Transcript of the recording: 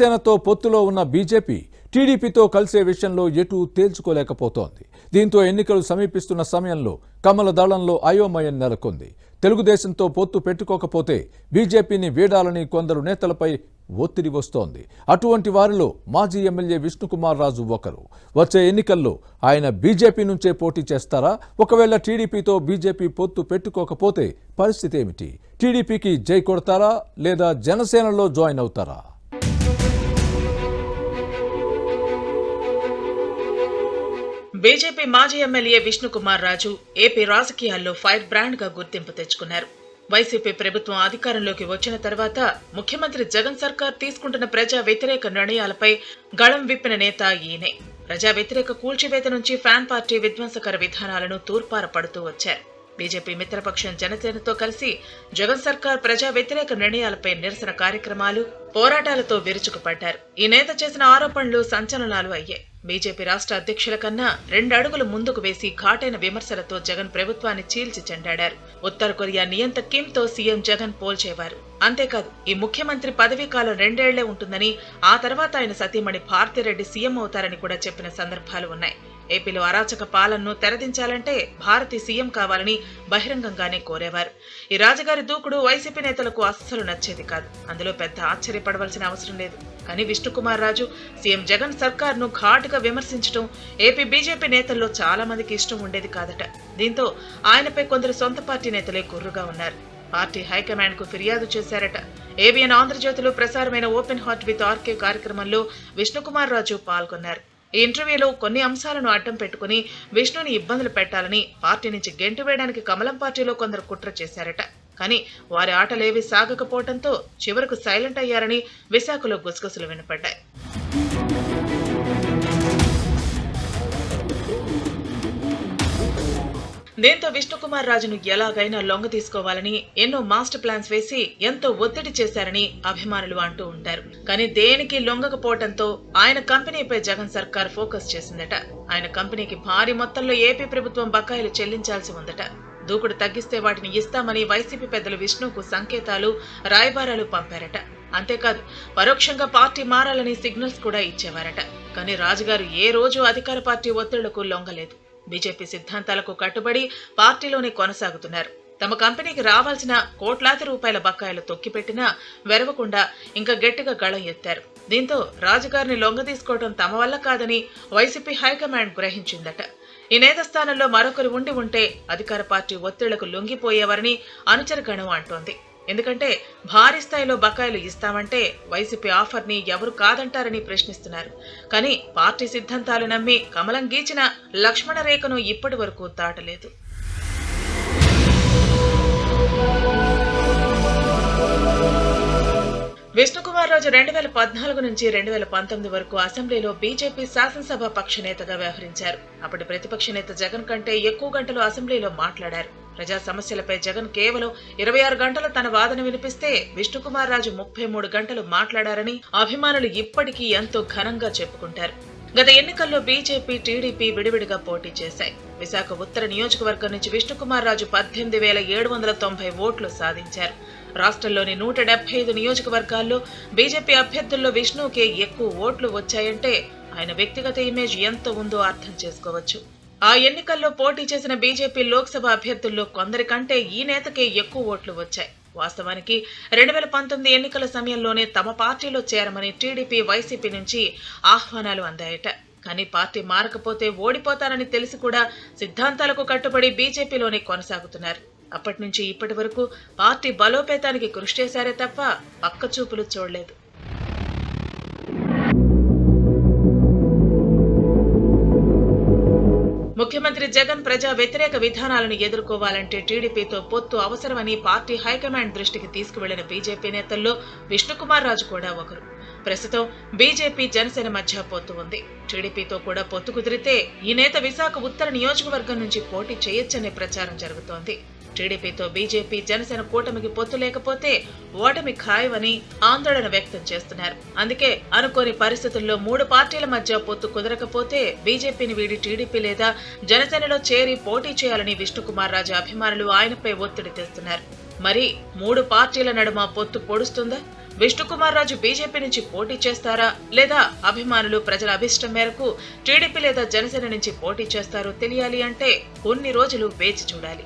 జనసేనతో పొత్తులో ఉన్న బీజేపీ టీడీపీతో కలిసే విషయంలో ఎటూ తేల్చుకోలేకపోతోంది. దీంతో ఎన్నికలు సమీపిస్తున్న సమయంలో కమల దళంలో అయోమయం నెలకొంది. తెలుగుదేశంతో పొత్తు పెట్టుకోకపోతే బీజేపీని వీడాలని కొందరు నేతలపై ఒత్తిడి వస్తోంది. అటువంటి వారిలో మాజీ ఎమ్మెల్యే విష్ణుకుమార్ రాజు ఒకరు. వచ్చే ఎన్నికల్లో ఆయన బీజేపీ నుంచే పోటీ చేస్తారా? ఒకవేళ టీడీపీతో బీజేపీ పొత్తు పెట్టుకోకపోతే పరిస్థితి ఏమిటి? టీడీపీకి జై కొడతారా లేదా జనసేనలో జాయిన్ అవుతారా? బీజేపీ మాజీ ఎమ్మెల్యే విష్ణుకుమార్ రాజు ఏపీ రాజకీయాల్లో ఫైర్ బ్రాండ్ గా గుర్తింపు తెచ్చుకున్నారు. వైసీపీ ప్రభుత్వం అధికారంలోకి వచ్చిన తర్వాత ముఖ్యమంత్రి జగన్ సర్కార్ తీసుకుంటున్న ప్రజా వ్యతిరేక నిర్ణయాలపై గళం విప్పిన నేత ఈయనే. ప్రజా వ్యతిరేక కూల్చివేత నుంచి ఫ్యాన్ పార్టీ విధ్వంసకర విధానాలను తూర్పార పడుతూ వచ్చారు. బీజేపీ మిత్రపక్షం జనసేనతో కలిసి జగన్ సర్కార్ ప్రజా వ్యతిరేక నిర్ణయాలపై నిరసన కార్యక్రమాలు, పోరాటాలతో విరుచుకుపడ్డారు. ఈ నేత చేసిన ఆరోపణలు సంచలనాలు అయ్యాయి. బీజేపీ రాష్ట్ర అధ్యక్షుల కన్నా 2 అడుగులు ముందుకు వేసి ఘాటైన విమర్శలతో జగన్ ప్రభుత్వాన్ని చీల్చి చెండాడారు. ఉత్తర కొరియా నియంత కిమ్ తో సీఎం జగన్ పోల్చేవారు. అంతేకాదు, ఈ ముఖ్యమంత్రి పదవీ కాలం 2 ఏళ్లే ఉంటుందని, ఆ తర్వాత ఆయన సతీమణి భారతిరెడ్డి సీఎం అవుతారని కూడా చెప్పిన సందర్భాలు ఉన్నాయి. ఏపీలో అరాచక పాలనను తెరదించాలంటే భారతి సీఎం కావాలని బహిరంగంగానే కోరేవారు. ఈ రాజుగారి దూకుడు వైసీపీ నేతలకు అస్సలు నచ్చేది కాదు. అందులో పెద్ద ఆశ్చర్యపడవలసిన అవసరం లేదు. కానీ విష్ణుకుమార్ రాజు సీఎం జగన్ సర్కార్ను ఘాటుగా విమర్శించడం ఏపీ బీజేపీ నేతల్లో చాలా మందికి ఇష్టం ఉండేది కాదట. దీంతో ఆయనపై కొందరు సొంత పార్టీ నేతలే గుర్రుగా ఉన్నారు. పార్టీ హైకమాండ్ కు ఫిర్యాదు చేశారట. ఏబిఎన్ ఆంధ్రజ్యోతిలో ప్రసారమైన ఓపెన్ హార్ట్ విత్ ఆర్కే కార్యక్రమంలో విష్ణుకుమార్ రాజు పాల్గొన్నారు. ఈ ఇంటర్వ్యూలో కొన్ని అంశాలను అడ్డం పెట్టుకుని విష్ణుని ఇబ్బందులు పెట్టాలని పార్టీ నుంచి గెంటు వేయడానికి కమలం పార్టీలో కొందరు కుట్ర చేశారట. కానీ వారి ఆటలేవి సాగకపోవడంతో చివరకు సైలెంట్ అయ్యారని విశాఖలో గుసగుసలు వినపడ్డాయి. దీంతో విష్ణుకుమార్ రాజును ఎలాగైనా లొంగ తీసుకోవాలని ఎన్నో మాస్టర్ ప్లాన్స్ వేసి ఎంతో ఒత్తిడి చేశారని అభిమానులు అంటూ ఉంటారు. కానీ దేనికి లొంగకపోవడంతో ఆయన కంపెనీపై జగన్ సర్కార్ ఫోకస్ చేసిందట. ఆయన కంపెనీకి భారీ మొత్తంలో ఏపీ ప్రభుత్వం బకాయిలు చెల్లించాల్సి ఉందట. దూకుడు తగ్గిస్తే వాటిని ఇస్తామని వైసీపీ పెద్దలు విష్ణుకు సంకేతాలు, రాయబారాలు పంపారట. అంతేకాదు, పరోక్షంగా పార్టీ మారాలని సిగ్నల్స్ కూడా ఇచ్చేవారట. కానీ రాజుగారు ఏ రోజు అధికార పార్టీ ఒత్తిళ్లకు లొంగలేదు. బీజేపీ సిద్ధాంతాలకు కట్టుబడి పార్టీలోనే కొనసాగుతున్నారు. తమ కంపెనీకి రావాల్సిన కోట్లాది రూపాయల బకాయిలు తొక్కిపెట్టినా వెరవకుండా ఇంకా గట్టిగా గళం ఎత్తారు. దీంతో రాజుగారిని లొంగ తీసుకోవడం తమ వల్ల కాదని వైసీపీ హైకమాండ్ గ్రహించిందట. ఈ నేత స్థానంలో మరొకరు ఉండి ఉంటే అధికార పార్టీ ఒత్తిళ్లకు లొంగిపోయేవారని అనుచరగణం అంటోంది. ఎందుకంటే భారీ స్థాయిలో బకాయిలు ఇస్తామంటే వైసీపీ ఆఫర్ ని ఎవరు కాదంటారని ప్రశ్నిస్తున్నారు. కానీ పార్టీ సిద్ధాంతాలు నమ్మి కమలం గీచిన లక్ష్మణ రేఖను ఇప్పటి వరకు దాటలేదు. విష్ణుకుమార్ రాజు 2014 నుంచి 2019 వరకు అసెంబ్లీలో బీజేపీ శాసనసభ పక్ష నేతగా వ్యవహరించారు. అప్పటి ప్రతిపక్ష నేత జగన్ కంటే ఎక్కువ గంటలు అసెంబ్లీలో మాట్లాడారు. ప్రజా సమస్యలపై జగన్ కేవలం 26 గంటలు తన వాదన వినిపిస్తే విష్ణుకుమార్ రాజు 33 గంటలు మాట్లాడారని అభిమానులు ఇప్పటికీ ఎంతో ఘనంగా చెప్పుకుంటారు. గత ఎన్నికల్లో బీజేపీ, టీడీపీ విడివిడిగా పోటీ చేశాయి. విశాఖ ఉత్తర నియోజకవర్గం నుంచి విష్ణుకుమార్ రాజు 18,790 ఓట్లు సాధించారు. రాష్ట్రంలోని 175 నియోజకవర్గాల్లో బీజేపీ అభ్యర్థుల్లో విష్ణుకే ఎక్కువ ఓట్లు వచ్చాయంటే ఆయన వ్యక్తిగత ఇమేజ్ ఎంత ఉందో అర్థం చేసుకోవచ్చు. ఆ ఎన్నికల్లో పోటీ చేసిన బీజేపీ లోక్సభ అభ్యర్థుల్లో కొందరికంటే ఈ నేతకే ఎక్కువ ఓట్లు వచ్చాయి. వాస్తవానికి 2019 ఎన్నికల సమయంలోనే తమ పార్టీలో చేరమని టీడీపీ, వైసీపీ నుంచి ఆహ్వానాలు అందాయట. కానీ పార్టీ మారకపోతే ఓడిపోతారని తెలిసి కూడా సిద్ధాంతాలకు కట్టుబడి బీజేపీలోనే కొనసాగుతున్నారు. అప్పటి నుంచి ఇప్పటి వరకు పార్టీ బలోపేతానికి కృషి చేశారే తప్ప పక్కచూపులు చూడలేదు. ముఖ్యమంత్రి జగన్ ప్రజా వ్యతిరేక విధానాలను ఎదుర్కోవాలంటే టీడీపీతో పొత్తు అవసరమని పార్టీ హైకమాండ్ దృష్టికి తీసుకువెళ్లిన బీజేపీ నేతల్లో విష్ణుకుమార్ రాజు కూడా ఒకరు. ప్రస్తుతం బీజేపీ, జనసేన మధ్య పొత్తు ఉంది. టీడీపీతో కూడా పొత్తు కుదిరితే ఈ నేత విశాఖ ఉత్తర నియోజకవర్గం నుంచి పోటీ చేయొచ్చనే ప్రచారం జరుగుతోంది. టీడీపీతో బీజేపీ, జనసేన కూటమికి పొత్తు లేకపోతే ఓటమి ఖాయమని ఆందోళన వ్యక్తం చేస్తున్నారు. అందుకే అనుకోని పరిస్థితుల్లో 3 పార్టీల మధ్య పొత్తు కుదరకపోతే బీజేపీని వీడి టీడీపీ లేదా జనసేనలో చేరి పోటీ చేయాలని విష్ణుకుమార్ రాజు అభిమానులు ఆయనపై ఒత్తిడి తెస్తున్నారు. మరి 3 పార్టీల నడుమ పొత్తు పొడుస్తుందా? విష్ణుకుమార్ రాజు బీజేపీ నుంచి పోటీ చేస్తారా లేదా అభిమానులు ప్రజల అభిష్టం మేరకు టీడీపీ లేదా జనసేన నుంచి పోటీ చేస్తారో తెలియాలి అంటే కొన్ని రోజులు వేచి చూడాలి.